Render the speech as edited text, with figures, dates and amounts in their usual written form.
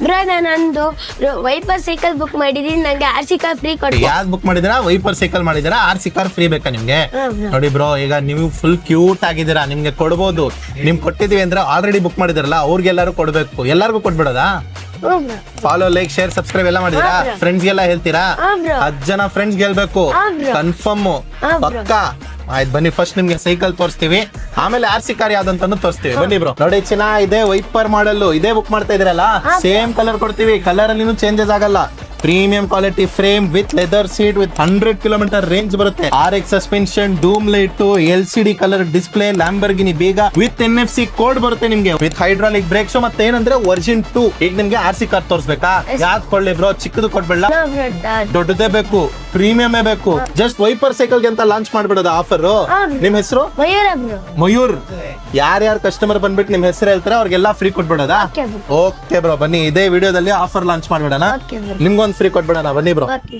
Bro ನಾನೊಂದು wiper cycle book ಮಾಡಿದೀನಿ, ನಂಗೆ RC ಕಾರ್ ಫ್ರೀ ಕೊಡಿ. ಯಾವ್ದು ಬುಕ್ ಮಾಡಿದಿರಾ? ವೈಪರ್ ಸೈಕಲ್ ಮಾಡಿದಿರಾ? RC ಕಾರ್ ಫ್ರೀ ಬೇಕಾ ನಿಮ್ಗೆ? ಹ್ಮ್. ನೋಡಿ ಬ್ರೋ, ಈಗ ನೀವು ಫುಲ್ ಕ್ಯೂಟ್ ಆಗಿದ್ದೀರಾ, ನಿಮ್ಗೆ ಕೊಡ್ಬೋದು. ನಿಮ್ ಕೊಟ್ಟಿದೀವಿ ಅಂದ್ರೆ ಆಲ್ರೆಡಿ ಬುಕ್ ಮಾಡಿದಿರಲ್ಲ, ಅವ್ರಿಗೆಲ್ಲರೂ ಕೊಡ್ಬೇಕು. ಎಲ್ಲರಿಗೂ ಕೊಟ್ಬಿಡೋದಾ? ಹ್ಞೂ bro. Follow, like, share, subscribe ಎಲ್ಲ ಮಾಡಿದಿರಾ? ಹಾ, bro. ಫ್ರೆಂಡ್ಸ್ ಗೆಲ್ಲ ಹೇಳ್ತೀರಾ? ಹಾ, bro. 10 ಜನ ಫ್ರೆಂಡ್ಸ್ ಗೆಲ್ಬೇಕು, ಹಾ, bro. ಕನ್ಫರ್ಮ್, ಹಾ, bro. ಪಕ್ಕಾ. ಆಯ್ತು ಬನ್ನಿ, ಫಸ್ಟ್ ನಿಮ್ಗೆ ಸೈಕಲ್ ತೋರಿಸ್ತೀವಿ, ಆಮೇಲೆ RC ಕಾರ್ ಯಾವ್ದಂತಾನು ತೋರಿಸ್ತೀವಿ. ಬನ್ನಿ ಬ್ರೋ. ನೋಡಿ ಇದೆ ವೈಪರ್ ಮಾಡಲ್, ಇದೇ ಬುಕ್ ಮಾಡ್ತಾ ಇದ್ರಲ್ಲ, ಸೇಮ್ ಕಲರ್ ಕೊಡ್ತೀವಿ. ಕಲರ್ ಅಲ್ಲಿ ಚೇಂಜಸ್ ಆಗಲ್ಲ. Premium quality frame with leather seat with 100 kilometre range ಬರುತ್ತೆ. RX suspension, dome light, LCD colour display, Lamborghini ಬೇಗ ವಿತ್ NFC ಕೋಡ್ ಬರುತ್ತೆ ನಿಮ್ಗೆ, ವಿತ್ ಹೈಡ್ರಾಲಿಕ್ ಬ್ರೇಕ್ಸ್. ಮತ್ತೆ ಏನಂದ್ರೆ ವರ್ಷನ್ 2. ಈಗ ನಿಮ್ಗೆ RC ಕಾರ್ ತೋರಿಸ್ಬೇಕಾ? ಯಾವ್ದು ಕೊಳ್ಳಿ ಬ್ರೋ? ಚಿಕ್ಕದು ಕೊಡ್ಬೇಡ, ಹಾ, bro. ದೊಡ್ಡದೇ ಬೇಕು, ಪ್ರೀಮಿಯಂ ಬೇಕು. ಜಸ್ಟ್ ವೈಪರ್ ಸೈಕಲ್ ಅಂತ ಲಾಂಚ್ ಮಾಡ್ಬಿಡೋದು ಆಫರ್. ಹಾ. ನಿಮ್ ಹೆಸರು? ಮಯೂರ ಬ್ರೋ. ಮಯೂರ್. ಯಾರ್ಯಾರು ಕಸ್ಟಮರ್ ಬಂದ್ಬಿಟ್ಟು ನಿಮ್ ಹೆಸರು ಹೇಳ್ತಾರೆ ಅವ್ರಿಗೆಲ್ಲ ಫ್ರೀ ಕೊಟ್ಬಿಡೋದಾ? Okay, bro. ಓಕೆ ಬ್ರೋ, ಬನ್ನಿ ಇದೇ ವಿಡಿಯೋದಲ್ಲಿ ಆಫರ್ ಲಾಂಚ್ ಮಾಡ್ಬಿಡೋಣ. Okay, bro. ನಿಮ್ಗೊಂದು ಫ್ರೀ ಕೊಟ್ಬಿಡೋಣ. ಬನ್ನಿ ಬ್ರೋ. Okay.